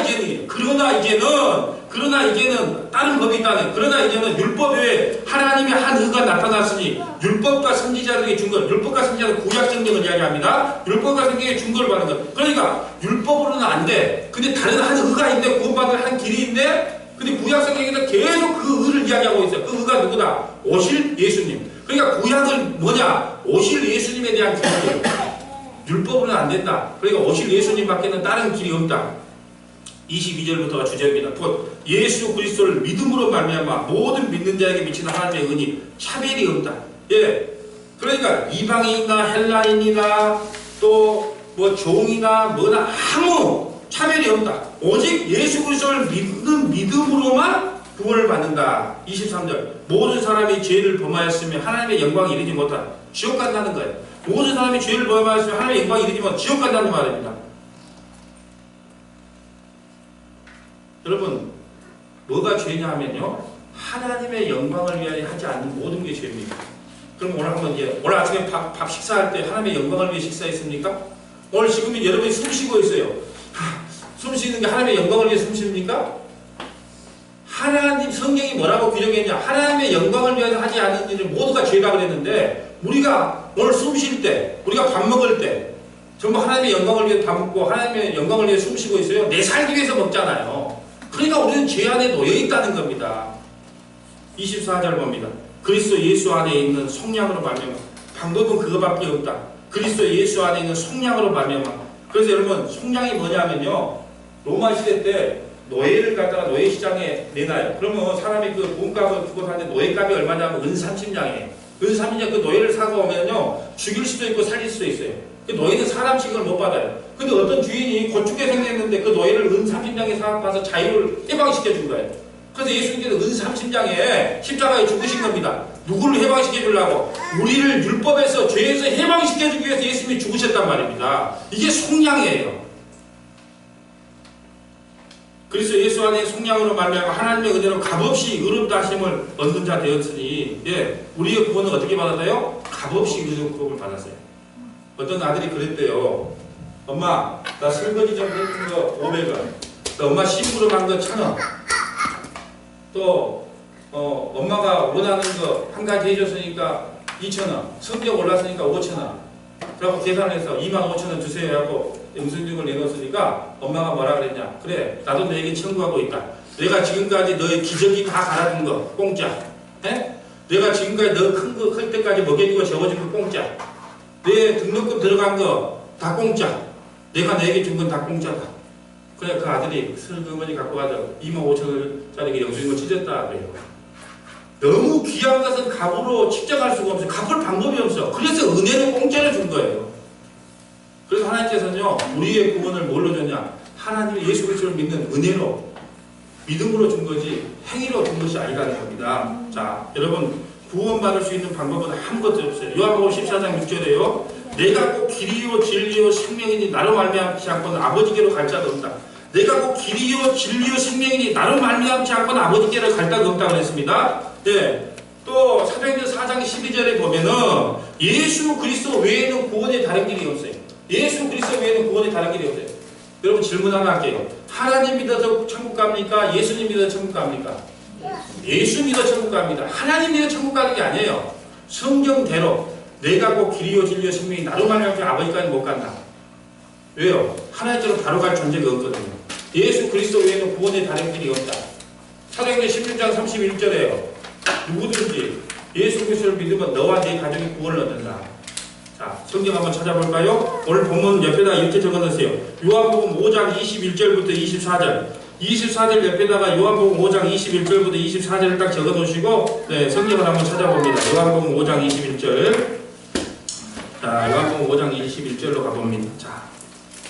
이제는 다른 법이 있다네. 그러나 이제는 율법 외에 하나님의 한 의가 나타났으니 율법과 선지자들에게 준 것. 율법과 선지자는 구약 성경을 이야기합니다. 율법과 성경에 준 걸 받는 것. 그러니까 율법으로는 안 돼. 근데 다른 한 의가 있는데 구원받을 한 길이 있는데, 근데 구약 성경에는 계속 그 의를 이야기하고 있어요. 그 의가 누구다? 오실 예수님. 그러니까 구약은 뭐냐? 오실 예수님에 대한 길이에요. 율법으로는 안 된다. 그러니까 오실 예수님밖에는 다른 길이 없다. 22절부터가 주제입니다. 곧 예수 그리스도를 믿음으로 말미암아 모든 믿는 자에게 미치는 하나님의 은이 차별이 없다. 그러니까 이방인이나 헬라인이나 또 뭐 종이나 뭐나 아무 차별이 없다. 오직 예수 그리스도를 믿는 믿음으로만 구원을 받는다. 23절 모든 사람이 죄를 범하였으면 하나님의 영광에 이르지 못한 지옥 간다는 거예요. 모든 사람이 죄를 범하였으면 하나님의 영광에 이르지 못한 지옥 간다는 말입니다. 여러분 뭐가 죄냐 하면요 하나님의 영광을 위하여 하지 않는 모든 게 죄입니다. 그럼 오늘 한번 오늘 아침에 밥 식사할 때 하나님의 영광을 위해 식사했습니까? 오늘 지금 여러분이 숨 쉬고 있어요. 숨 쉬는 게 하나님의 영광을 위해 숨 쉽니까? 하나님 성경이 뭐라고 규정했냐? 하나님의 영광을 위해서 하지 않는 일을 모두가 죄다 그랬는데 우리가 오늘 숨 쉴 때, 우리가 밥 먹을 때 전부 하나님의 영광을 위해 밥 먹고 하나님의 영광을 위해 숨 쉬고 있어요. 내 살기 위해서 먹잖아요. 그러니까 우리는 죄 안에 놓여 있다는 겁니다. 24절 봅니다. 그리스도 예수 안에 있는 속량으로 말미암아 방법은 그거밖에 없다. 그리스도 예수 안에 있는 속량으로 말미암아. 그래서 여러분 속량이 뭐냐면요 로마 시대 때 노예를 갖다가 노예 시장에 내놔요. 그러면 사람이 그 몸값을 두고 사는데 노예값이 얼마냐면 은 30냥이에요. 은 30냥 그 노예를 사고 오면요 죽일 수도 있고 살릴 수도 있어요. 그 노예는 사람 취급을 못 받아요. 근데 어떤 주인이 고축에 생겼는데 그 노예를 은 30냥에 사서 자유를 해방시켜 준 거예요. 그래서 예수님께서 은 30냥에 십자가에 죽으신 겁니다. 누구를 해방시켜 주려고? 우리를 율법에서 죄에서 해방시켜 주기 위해서 예수님이 죽으셨단 말입니다. 이게 속량이에요. 그래서 예수 안에 속량으로 말미암아 하나님의 은혜로 값없이 의롭다 하심을 얻는 자 되었으니 우리의 구원은 어떻게 받았나요? 값없이 의롭음을 받았어요. 어떤 아들이 그랬대요. 엄마 나 설거지 좀 해준 거 500원 또 엄마 심부름 한 거 1000원 또 엄마가 원하는 거 한 가지 해줬으니까 2000원 성적 올랐으니까 5000원 그래갖고 계산해서 25,000원 주세요 하고 영수증을 내놓았으니까 엄마가 뭐라 그랬냐 그래 나도 너에게 청구하고 있다. 내가 지금까지 너의 기저귀 다 갈아준 거 공짜 내가 지금까지 너 큰 거 클 때까지 먹여주고 적어준 거 공짜 내 등록금 들어간 거 다 공짜 내가 너에게 준 건 다 공짜다. 그래 그 아들이 슬그머니 갖고 가서 25,000원짜리 영수증을 찢었다 그래요. 너무 귀한 것은 값으로 측정할 수가 없어요. 갚을 방법이 없어. 그래서 은혜를 공짜로 준 거예요. 그래서 하나님께서는요 우리의 구원을 뭘로 줬냐 하나님 예수 그리스도를 믿는 은혜로 믿음으로 준 거지 행위로 준 것이 아니라는 겁니다. 자 여러분 구원받을 수 있는 방법은 아무것도 없어요. 요한복음 14장 6절에요 내가 꼭 길이요 진리요 생명이니 나로 말미암지 않고는 아버지께로 갈 자가 없다. 내가 꼭 길이요 진리요 생명이니 나로 말미암지 않고는 아버지께로 갈 자가 없다 그랬습니다. 또 사도행전 4장 12절에 보면은 예수 그리스도 외에는 구원의 다른 길이 없어요. 예수 그리스도 외에는 구원의 다른 길이 없어요. 여러분 질문 하나 할게요. 하나님 믿어서 천국 갑니까? 예수님 믿어서 천국 갑니까? 예수 믿어 천국 갑니다. 하나님 믿어 천국 가는 게 아니에요. 성경대로 내가 꼭 길이요 진리요 생명이 나로 말미암지 아버지까지 못 간다. 왜요? 하나님처럼 바로 갈 존재가 없거든요. 예수 그리스도 외에는 구원의 다른 길이 없다. 사도행전 16장 31절에요. 누구든지 예수 그리스도를 믿으면 너와 네 가족이 구원을 얻는다. 자, 성경 한번 찾아볼까요? 오늘 본문 옆에다 이렇게 적어놓으세요. 요한복음 5장 21절부터 24절. 24절 옆에다가 요한복음 5장 21절부터 24절을 딱 적어놓으시고 성경을 한번 찾아봅니다. 요한복음 5장 21절. 자, 요한복음 5장 21절로 가봅니다. 자,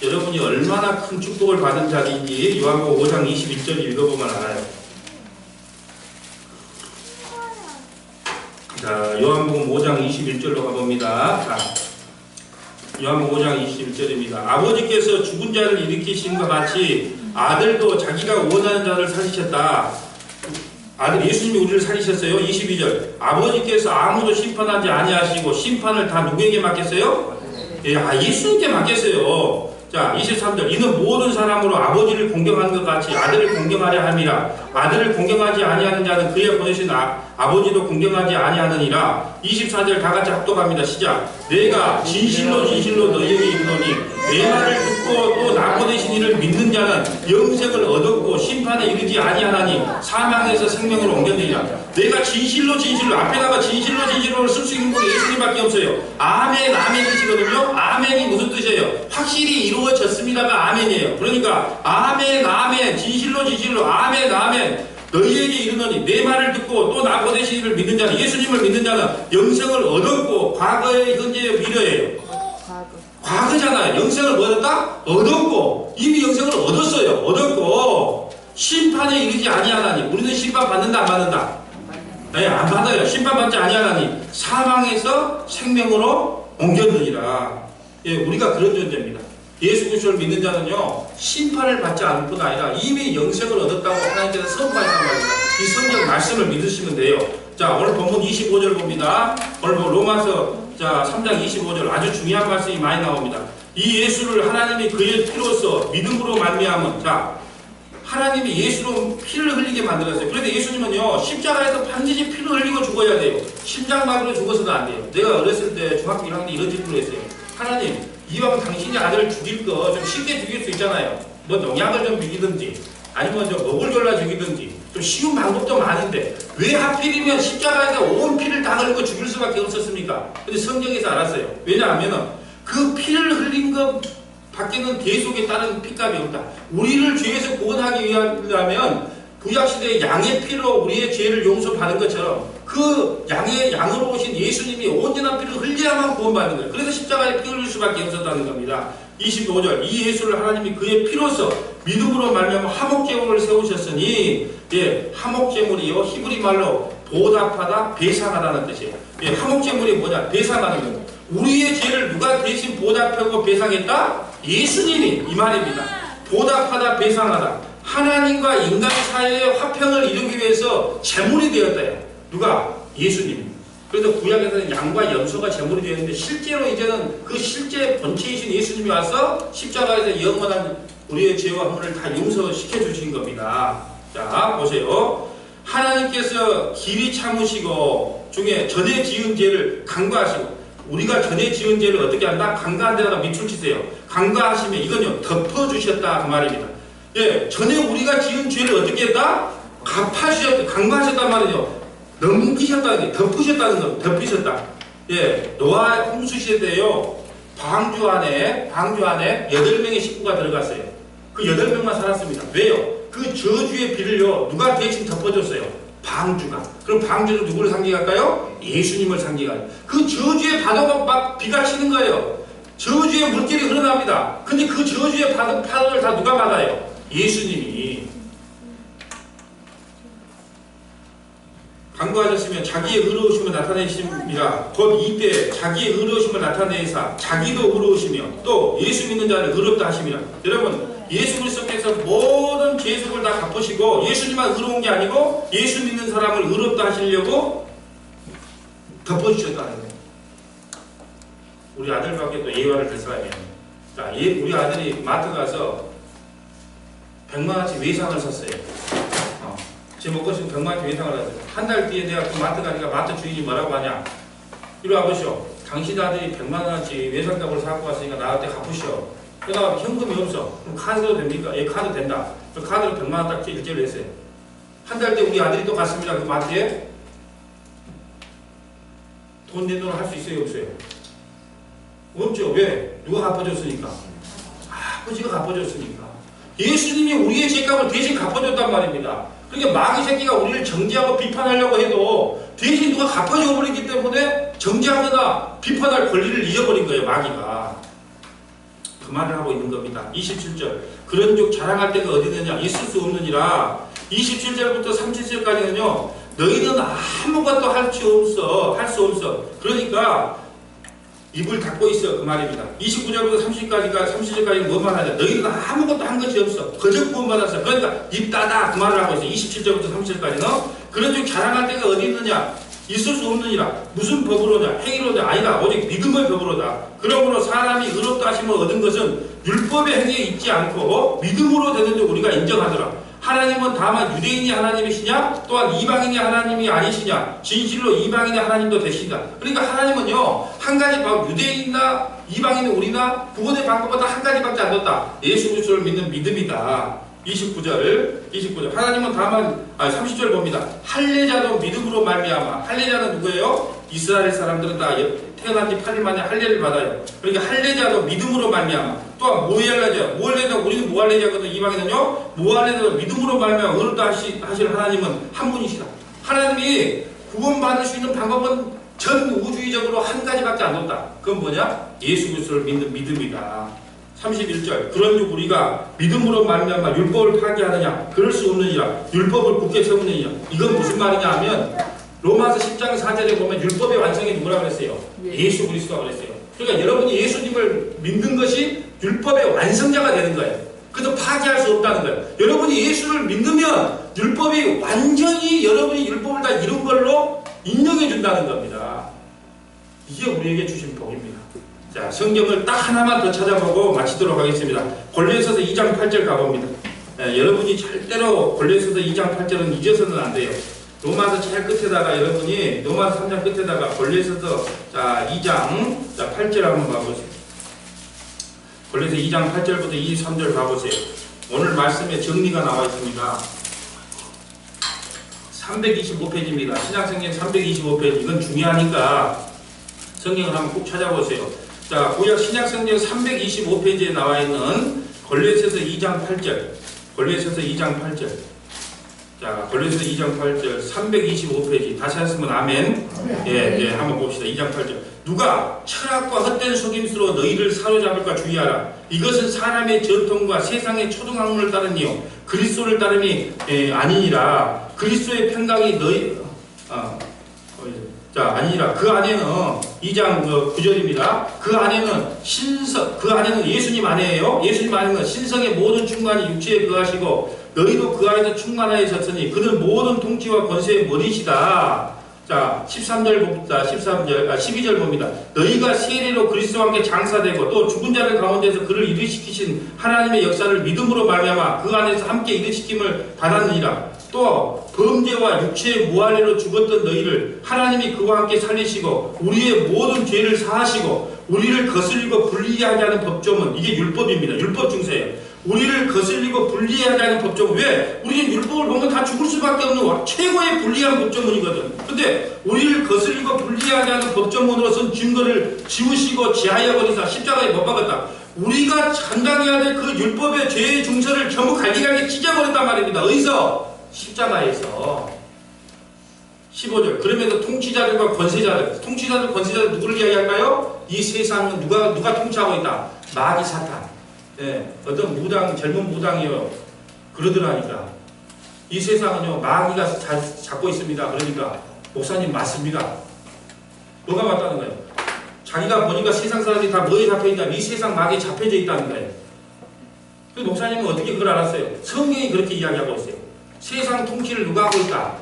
여러분이 얼마나 큰 축복을 받은 자인지 요한복음 5장 21절 읽어보면 알아요. 자, 요한복음 5장 21절로 가봅니다. 자, 요한복음 5장 21절입니다. 아버지께서 죽은 자를 일으키신 것 같이 아들도 자기가 원하는 자를 살리셨다. 아들 예수님이 우리를 살리셨어요. 22절. 아버지께서 아무도 심판하지 아니하시고 심판을 다 누구에게 맡겼어요? 예수님께 맡겼어요. 자, 23절. 이는 모든 사람으로 아버지를 공경하는 것 같이 아들을 공경하려 함이라. 아들을 공경하지 아니하는 자는 그의 보내신 아버지도 공경하지 아니하느니라. 24절 다 같이 합독합니다. 시작. 내가 진실로 진실로 너희에게 이르노니 내 말을 듣고 또 나 보내신 이를 믿는 자는 영생을 얻었고 심판에 이르지 아니하나니 사망에서 생명으로 옮겼느니라. 내가 진실로 진실로 앞에다가 진실로 진실로를 쓸 수 있는 분이 예수님밖에 없어요. 아멘 아멘 뜻이거든요. 아멘이 무슨 뜻이에요? 확실히 이루어졌습니다가 아멘이에요. 그러니까 아멘 아멘 진실로 진실로 아멘 아멘 너희에게 이르노니 내 말을 듣고 또 나 보내신 이를 믿는 자는 예수님을 믿는 자는 영생을 얻었고 과거에 현재에 미래예요. 과거잖아요. 영생을 얻었다? 얻었고 이미 영생을 얻었어요. 얻었고 심판에 이르지 아니하나니. 우리는 심판 받는다 안 받는다? 네, 안 받아요. 심판받지 아니하나니 사망에서 생명으로 옮겼느니라. 예, 우리가 그런 존재입니다. 예수 그리스도를 믿는 자는요, 심판을 받지 않을 뿐 아니라 이미 영생을 얻었다고 하나님께서 선포하셨단 말입니다. 이 성경 말씀을 믿으시면 돼요. 자, 오늘 본문 25절 봅니다. 오늘 로마서 3장 25절 아주 중요한 말씀이 많이 나옵니다. 이 예수를 하나님이 그의 피로써 믿음으로 말미암은, 자, 하나님이 예수로 피를 흘리게 만들었어요. 그런데 예수님은요, 십자가에서 반드시 피를 흘리고 죽어야 돼요. 심장마비로 죽어서는 안 돼요. 내가 어렸을 때 중학교 1학년 때 이런 질문을 했어요. 하나님, 이왕 당신이 아들을 죽일 거 좀 쉽게 죽일 수 있잖아요. 뭐 농약을 좀 먹이든지 아니면 좀 먹을 졸라 죽이든지 좀 쉬운 방법도 많은데 왜 하필이면 십자가에서 온 피를 다 흘리고 죽일 수밖에 없었습니까? 근데 성경에서 알았어요. 왜냐하면 그 피를 흘린 것 밖에는 계속에 따른 피값이 없다. 우리를 죄에서 구원하기 위하면 구약시대의 양의 피로 우리의 죄를 용서받은 것처럼 그 양으로 오신 예수님이 온전한 피를 흘려야만 구원받는 거예요. 그래서 십자가에 피 흘릴 수밖에 없었다는 겁니다. 25절 이 예수를 하나님이 그의 피로서 믿음으로 말미암아 화목제물을 세우셨으니, 예, 화목제물이요 히브리 말로 보답하다 배상하다는 뜻이에요. 예, 화목제물이 뭐냐? 배상하는 거예요. 우리의 죄를 누가 대신 보답하고 배상했다? 예수님이, 이 말입니다. 보답하다 배상하다. 하나님과 인간 사이의 화평을 이루기 위해서 제물이 되었다요. 누가? 예수님. 그래서 구약에서는 양과 염소가 제물이 되었는데 실제로 이제는 그 실제 본체이신 예수님이 와서 십자가에서 영원한 우리의 죄와 허물을 다 용서시켜 주신 겁니다. 자, 보세요. 하나님께서 길이 참으시고 중에 전에 지은 죄를 간과하시고, 우리가 전에 지은 죄를 어떻게 한다? 간과한 데다가 밑줄 치세요. 간과하시면 이건요, 덮어주셨다 그 말입니다. 예, 전에 우리가 지은 죄를 어떻게 했다? 갚아주셨다, 간과하셨단 말이죠. 넘기셨다는 게, 덮으셨다는 거, 덮으셨다. 예, 노아 홍수 시대에요, 방주 안에 8명의 식구가 들어갔어요. 그 8명만 살았습니다. 왜요? 그 저주의 비를요, 누가 대신 덮어줬어요? 방주가. 그럼 방주는 누구를 상징할까요? 예수님을 상징하요. 그 저주의 파도가 막 비가 치는 거예요. 저주의 물길이 흘러납니다. 근데 그 저주의 파도를 다 누가 받아요? 예수님이. 간구하셨으면 자기의 의로우심을 나타내심이라 곧 이때 자기의 의로우심을 나타내사 자기도 의로우시며 또 예수 믿는 자를 의롭다 하심이라. 여러분, 예수 그리스도께서 모든 죄속을 다 갚으시고 예수님만 의로운 게 아니고 예수 믿는 사람을 의롭다 하시려고 덮어주셨다는 거예요. 우리 아들밖에 또 예화를 들 사람이에요. 자, 우리 아들이 마트 가서 100만원치 외상을 샀어요. 제 먹고 싶은 100만원치 외상을 샀어요. 한 달 뒤에 내가 그 마트 가니까 마트 주인이 뭐라고 하냐? 이리 와보시오. 당신 아들이 100만원치 외상값을 사고 왔으니까 나한테 갚으시오. 그러다가 현금이 없어. 그럼 카드도 됩니까? 예, 카드 된다. 그 카드로 100만원 딱 일제를 했어요. 한 달 뒤에 우리 아들이 또 갔습니다. 그 마트에. 돈 내 돈을 할 수 있어요? 없어요? 없죠. 왜? 누가 갚아줬으니까. 아버지가 갚아줬으니까. 예수님이 우리의 죄값을 대신 갚아줬단 말입니다. 그러니까 마귀 새끼가 우리를 정죄하고 비판하려고 해도 대신 누가 갚아줘 버리기 때문에 정죄하거나 비판할 권리를 잊어버린 거예요, 마귀가. 그 말을 하고 있는 겁니다. 27절. 그런즉 자랑할 데가 어디느냐? 있을 수 없느니라. 27절부터 37절까지는요, 너희는 아무것도 할 수 없어. 그러니까 입을 닫고 있어, 그 말입니다. 29절부터 30절까지는 뭐만 하냐? 너희는 아무것도 한 것이 없어. 거저 구원받았어. 그러니까 입 닫아, 그 말을 하고 있어. 27절부터 30절까지는. 그런즉 자랑할 데가 어디 있느냐? 있을 수 없느니라. 무슨 법으로냐? 행위로냐? 아니다. 오직 믿음의 법으로다. 그러므로 사람이 의롭다 하심을 얻은 것은 율법의 행위에 있지 않고 믿음으로 되는 줄 우리가 인정하더라. 하나님은 다만 유대인이 하나님이시냐? 또한 이방인이 하나님이 아니시냐? 진실로 이방인의 하나님도 되시다. 그러니까 하나님은요, 한 가지 방, 유대인이나 이방인 우리나 구원의 방법보다 한 가지밖에 안 뒀다. 예수 그리스도를 믿는 믿음이다. 29절. 하나님은 다만, 30절 봅니다. 할례자도 믿음으로 말미암아. 할례자는 누구예요? 이스라엘 사람들은 다 태어난 지 8일 만에 할례를 받아요. 그러니까 할례자도 믿음으로 말미암아. 또한 모할례자, 우리는 모할례자거든. 이방인은요, 모할례자도 믿음으로 말미암아 의롭다 하실 하나님은 한 분이시다. 하나님이 구원받을 수 있는 방법은 전 우주의적으로 한 가지밖에 안 뒀다. 그건 뭐냐? 예수 그리스도를 믿는 믿음이다. 31절 그런즉 우리가 믿음으로 말미암아 율법을 파기하느냐 그럴 수 없느니라 율법을 굳게 세우느니라. 이건 무슨 말이냐 하면 로마서 10장 4절에 보면 율법의 완성이 누구라 그랬어요? 예수 그리스도가 그랬어요. 그러니까 여러분이 예수님을 믿는 것이 율법의 완성자가 되는 거예요. 그래서 파기할 수 없다는 거예요. 여러분이 예수를 믿으면 율법이 완전히 여러분이 율법을 다 이룬 걸로 인정해 준다는 겁니다. 이게 우리에게 주신 복입니다. 자, 성경을 딱 하나만 더 찾아보고 마치도록 하겠습니다. 골로새서 2장 8절 가봅니다. 여러분이 절대로 골로새서 2장 8절은 잊어서는 안 돼요. 로마서 제일 끝에다가 여러분이 로마서 3장 끝에다가 골로새서 자 2장 자 8절 한번 봐보세요. 골로새 2장 8절부터 23절 봐보세요. 오늘 말씀에 정리가 나와 있습니다. 325페이지입니다. 신약성경 325페이지. 이건 중요하니까 성경을 한번 꼭 찾아보세요. 자, 구약 신약성경 325페이지에 나와 있는 골로새서 2장 8절. 골로새서 2장 8절. 자, 골로새서 2장 8절 325페이지. 다시 하시면 아멘. 예, 한번 봅시다. 2장 8절. 누가 철학과 헛된 속임수로 너희를 사로잡을까 주의하라. 이것은 사람의 전통과 세상의 초등학문을 따르니요 그리스도를 따름이 아니니라. 그리스도의 평강이 너희 자 아니라 그 안에는 2장 9절입니다. 그 안에는 신성 그 안에는 예수님 안에요. 예수님 안에는 신성의 모든 충만이 육체에 거하시고 너희도 그 안에서 충만하여졌으니 그는 모든 통치와 권세의 머리시다. 자 13절 봅니다. 12절 봅니다. 너희가 세례로 그리스도와 함께 장사되고 또 죽은 자들 가운데서 그를 일으키신 하나님의 역사를 믿음으로 말미암아 그 안에서 함께 일으키심을 받았느니라. 또 범죄와 육체의 무할례로 죽었던 너희를 하나님이 그와 함께 살리시고 우리의 모든 죄를 사하시고 우리를 거슬리고 불리하게 하는 법조문 이게 율법입니다. 율법 중세예요. 우리를 거슬리고 불리하게 하는 법조문. 왜? 우리는 율법을 보면 다 죽을 수밖에 없는 최고의 불리한 법조문이거든. 근데 우리를 거슬리고 불리하게 하는 법조문으로선 증거를 지우시고 지하여 버리사 십자가에 못 박았다. 우리가 감당해야 될 그 율법의 죄의 중서를 전부 갈기갈기 찢어버렸단 말입니다. 어디서? 십자가에서. 15절 그러면서 통치자들과 권세자들 권세자들 누구를 이야기할까요? 이 세상은 누가 통치하고 있다? 마귀 사탄. 예, 어떤 무당 젊은 무당이요 그러더라니까 이 세상은요 마귀가 잡고 있습니다. 그러니까 목사님 맞습니다. 뭐가 맞다는 거예요? 자기가 보니까 세상 사람들이 다 뭐에 잡혀있냐? 이 세상 마귀에 잡혀져 있다는 거예요. 그 목사님은 어떻게 그걸 알았어요? 성경이 그렇게 이야기하고 있어요. 세상 통치를 누가 하고 있다?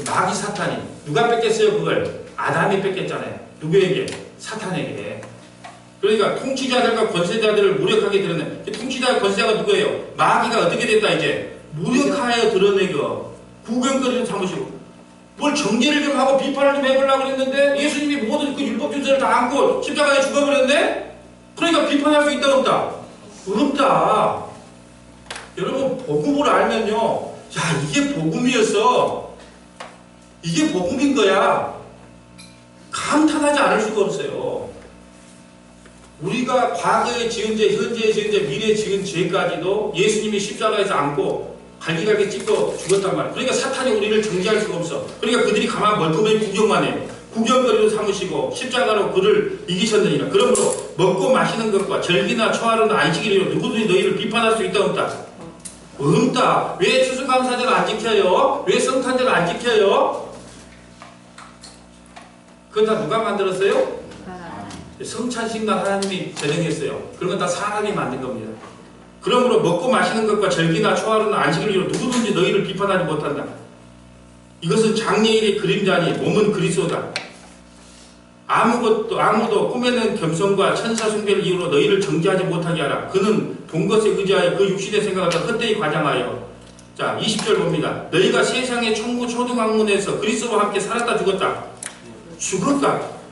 마귀 사탄이. 누가 뺏겼어요 그걸? 아담이 뺏겼잖아요. 누구에게? 사탄에게. 그러니까 통치자들과 권세자들을 무력하게 드러내. 통치자와 권세자가 누구예요? 마귀가 어떻게 됐다 이제? 무력하여 드러내고 구경거리를 삼으시고 뭘 정죄를 좀 하고 비판을 좀 해보려고 그랬는데 예수님이 모든 그 율법 준서를 다 안고 십자가에 죽어버렸네? 그러니까 비판할 수 있다 없다? 없다. 여러분 복음을 알면요 야 이게 복음이었어. 이게 복음인 거야. 감탄하지 않을 수가 없어요. 우리가 과거에 지은 죄, 현재에 지은 죄, 미래에 지은 죄까지도 예수님이 십자가에서 안고 갈기갈기 찢고 죽었단 말이야. 그러니까 사탄이 우리를 정죄할 수가 없어. 그러니까 그들이 가만 멀끔히 구경만 해요. 구경거리로 삼으시고 십자가로 그를 이기셨느니라. 그러므로 먹고 마시는 것과 절기나 초하루나 안식일이로 누구든지 너희를 비판할 수 있다 없다? 없다. 왜 추수감사절 안 지켜요? 왜 성탄절 안 지켜요? 그건 다 누가 만들었어요? 성찬식날 하나님이 제정했어요. 그런 건 다 사람이 만든 겁니다. 그러므로 먹고 마시는 것과 절기나 초하루나 안식일로 누구든지 너희를 비판하지 못한다. 이것은 장래일의 그림자니 몸은 그리스도다. 아무도 꿈에는 겸손과 천사 숭배를 이유로 너희를 정죄하지 못하게 하라. 그는 본 것에 의지하여 그 육신의 생각을 다 헛되이 과장하여. 자 20절 봅니다. 너희가 세상의 초등학문에서 그리스도와 함께 살았다 죽었다.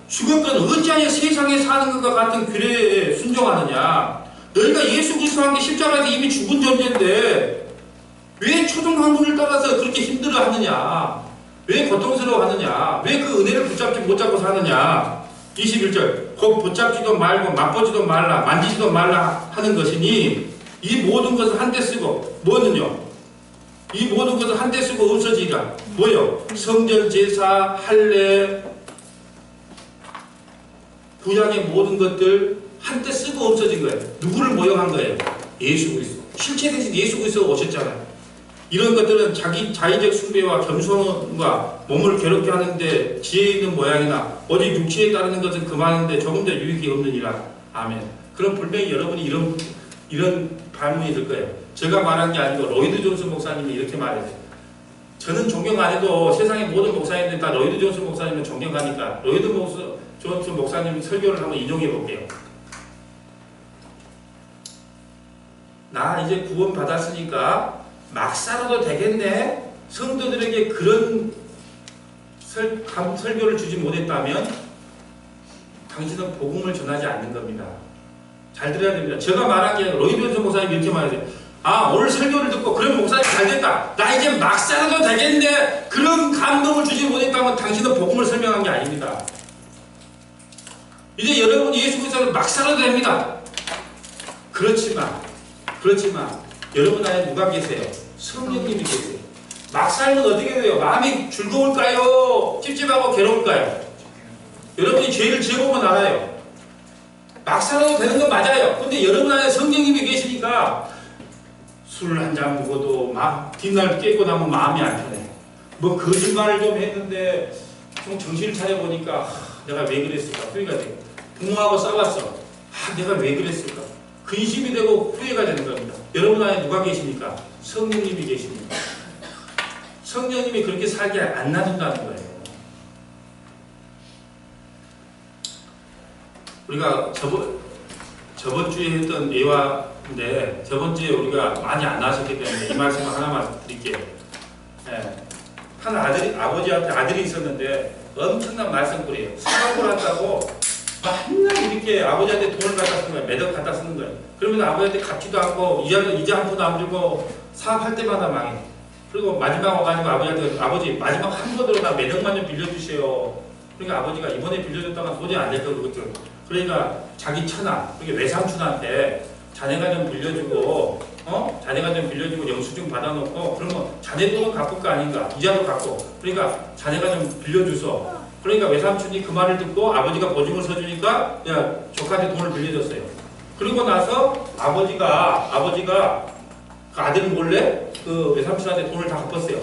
죽었건 어찌하여 세상에 사는 것과 같은 규례에 순종하느냐. 너희가 예수 그리스도와 함께 십자가에서 이미 죽은 존재인데 왜 초등학문을 따라서 그렇게 힘들어하느냐. 왜 고통스러워하느냐. 왜 그 은혜를 붙잡지 못잡고 사느냐. 21절 곧 붙잡지도 말고 맛보지도 말라 만지지도 말라 하는 것이니 이 모든 것을 한데 쓰고 뭐는요. 이 모든 것을 한데 쓰고 없어지리라. 뭐요? 성전 제사 할례 구약의 모든 것들 한때 쓰고 없어진 거예요. 누구를 모형한 거예요? 예수 그리스도. 실체 대신 예수 그리스도가 오셨잖아요. 이런 것들은 자기 자의적 숭배와 겸손과 몸을 괴롭게 하는데 지혜 있는 모양이나 오직 육체에 따르는 것은 그만인데 조금 더 유익이 없느니라. 아멘. 그럼 분명히 여러분이 이런 반문이 들 거예요. 제가 말한 게 아니고 로이드 존스 목사님이 이렇게 말했어요. 저는 존경 안 해도 세상의 모든 목사님들 다 로이드 존스 목사님을 존경하니까 로이드 존스 목사님 설교를 한번 인용해 볼게요. 나 이제 구원 받았으니까 막 살아도 되겠네. 성도들에게 그런 설교를 주지 못했다면 당신은 복음을 전하지 않는 겁니다. 잘 들어야 됩니다. 제가 말한 게 로이드 존스 목사님이 이렇게 말했어요. 아, 오늘 설교를 듣고 그런 목사님 잘 됐다. 나 이제 막 살아도 되겠네. 그런 감동을 주지 못했다면 당신은 복음을 설명한 게 아닙니다. 이제 여러분이 예수 그리스도를 막 살아도 됩니다. 그렇지만 여러분 안에 누가 계세요? 성령님이 계세요. 막 살면 어떻게 돼요? 마음이 즐거울까요? 찝찝하고 괴로울까요? 여러분이 죄를 지어보면 알아요. 막 살아도 되는 건 맞아요. 근데 여러분 안에 성령님이 계시니까 술 한 잔 먹어도 막 뒷날 깨고 나면 마음이 안 편해. 뭐 거짓말을 좀 했는데 좀 정신을 차려보니까 내가 왜 그랬을까? 후회가 돼요. 부모하고 싸웠어. 내가 왜 그랬을까? 근심이 되고 후회가 되는 겁니다. 여러분 안에 누가 계십니까? 성령님이 계십니다. 성령님이 그렇게 살게 안 놔둔다는 거예요. 우리가 저번 주에 했던 예화인데 저번 주에 우리가 많이 안 나왔기 때문에 이 말씀을 하나만 드릴게요. 네. 한 아버지한테 아들이 있었는데 엄청난 말썽꾼이에요. 사업을 한다고 맨날 이렇게 아버지한테 돈을 갖다 쓰는 거예요. 매덕 갖다 쓰는 거예요. 그러면 아버지한테 갚지도 않고 이자 한 푼도 안 주고 사업할 때마다 망해. 그리고 마지막 와가지고 아버지한테 아버지 마지막 한 번으로 나 매덕만 좀 빌려주세요. 그러니까 아버지가 이번에 빌려줬다가 도저히 안 될 거 그것도. 그러니까 자기 처나, 그러니까 외삼촌한테 자네가 좀 빌려주고, 자네가 좀 빌려주고 영수증 받아놓고, 그러면 자네 돈은 갚을 거 아닌가? 이자도 갚고. 그러니까 자네가 좀 빌려줘서. 그러니까 외삼촌이 그 말을 듣고 아버지가 보증을 서주니까, 야, 조카한테 돈을 빌려줬어요. 그리고 나서 아버지가 그 아들 몰래 그 외삼촌한테 돈을 다 갚았어요.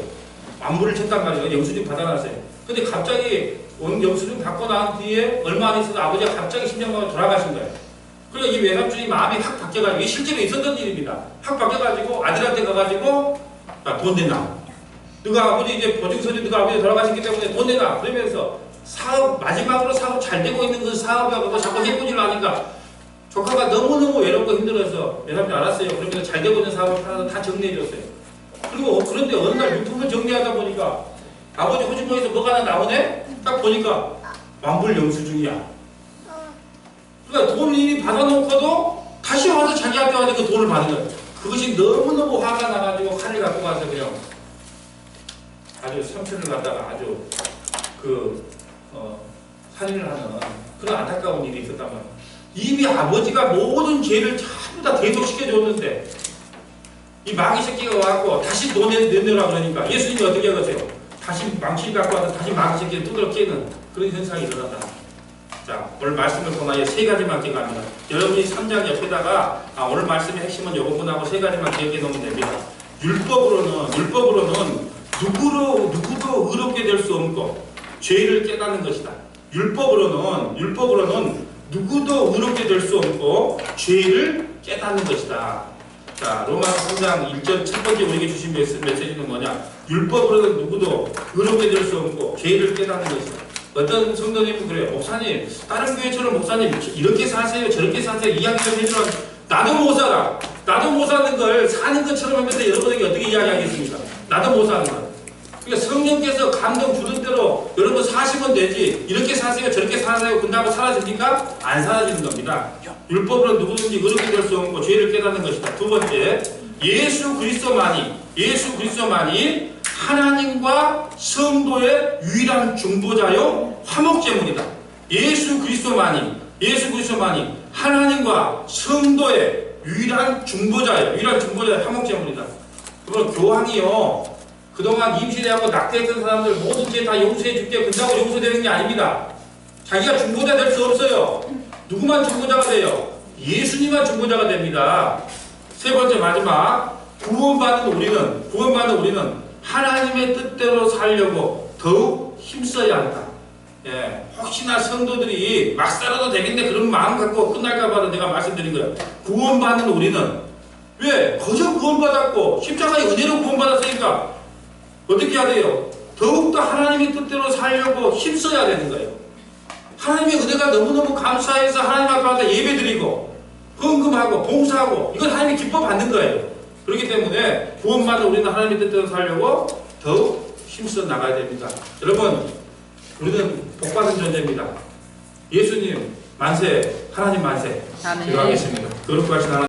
안부를 쳤단 말이에요. 영수증 받아놨어요. 근데 갑자기 영수증 받고 난 뒤에 얼마 안 있어서 아버지가 갑자기 심장마비 돌아가신 거예요. 그러니까 이 외삼촌이 마음이 확 바뀌어가지고, 이게 실제로 있었던 일입니다. 확 바뀌어가지고 아들한테 가가지고, 야, 돈 내놔. 너가 아버지 이제 보증서류 너가 아버지 돌아가셨기 때문에 돈 내놔. 그러면서 마지막으로 사업 잘 되고 있는 그 사업하고 자꾸 해보지를 하니까 조카가 너무너무 외롭고 힘들어서 외삼촌 알았어요. 그러면서 잘 되고 있는 사업을 하나 다 정리해줬어요. 그리고 그런데 어느 날 유통을 정리하다 보니까 아버지 호주머니에서 뭐가 하나 나오네? 딱 보니까 완불 영수증이야. 그러니까 돈을 이미 받아놓고도 다시 와서 자기한테 와서 그 돈을 받는 거야. 그것이 너무너무 화가 나가지고 칼을 갖고 가서 그냥 아주 삼촌을 갖다가 아주 살인을 하는 그런 안타까운 일이 있었단 말이야. 이미 아버지가 모든 죄를 전부 다 대속시켜줬는데 이 마귀 새끼가 와갖고 다시 돈 내놓으라 그러니까 예수님이 어떻게 하겠어요? 다시 망치를 갖고 와서 다시 마귀 새끼를 두드러 깨는 그런 현상이 일어난다. 자, 오늘 말씀을 통하여 세 가지만 기억합니다. 여러분이 3장 옆에다가 오늘 말씀의 핵심은 요것뿐하고 세 가지만 기억해 놓으면 됩니다. 율법으로는 누구도 의롭게 될 수 없고 죄를 깨닫는 것이다. 율법으로는 누구도 의롭게 될 수 없고 죄를 깨닫는 것이다. 자, 로마서 3장 1절 첫 번째 우리에게 주신 메시지는 뭐냐? 율법으로는 누구도 의롭게 될 수 없고 죄를 깨닫는 것이다. 어떤 성도님은 그래요. 목사님, 다른 교회처럼 목사님 이렇게 사세요, 저렇게 사세요, 이야기 좀 해주라. 나도 못 살아. 나도 못 사는 걸 사는 것처럼 하면서 여러분에게 어떻게 이야기하겠습니까? 나도 못 사는 걸. 그러니까 성령께서 감동 주는 대로 여러분 사시면 되지. 이렇게 사세요, 저렇게 사세요. 끝나고 사라집니까? 안 사라지는 겁니다. 율법으로 누구든지 의롭게 될 수 없고 죄를 깨닫는 것이다. 두 번째, 예수 그리스도만이 하나님과 성도의 유일한 중보자요 화목제물이다. 예수 그리스도만이 하나님과 성도의 유일한 중보자요 화목제물이다. 그건 교황이요 그동안 임신해하고 낙태했던 사람들 모든 죄 다 용서해줄게 끝나고 용서되는 게 아닙니다. 자기가 중보자 될 수 없어요. 누구만 중보자가 돼요? 예수님만 중보자가 됩니다. 세 번째 마지막 구원받은 우리는 하나님의 뜻대로 살려고 더욱 힘써야 한다. 예, 혹시나 성도들이 막 살아도 되겠네 그런 마음 갖고 끝날까봐 내가 말씀드린 거예요. 구원받는 우리는 왜? 거저 구원받았고 십자가의 은혜로 구원받았으니까 어떻게 해야 돼요? 더욱더 하나님의 뜻대로 살려고 힘써야 되는 거예요. 하나님의 은혜가 너무너무 감사해서 하나님 앞에 예배드리고 헌금하고 봉사하고 이건 하나님이 기뻐 받는 거예요. 그렇기 때문에 구원받은 우리는 하나님의 뜻대로 살려고 더욱 힘써 나가야 됩니다. 여러분, 우리는 복받은 존재입니다. 예수님 만세, 하나님 만세. 기도하겠습니다. 거룩하신 하나님.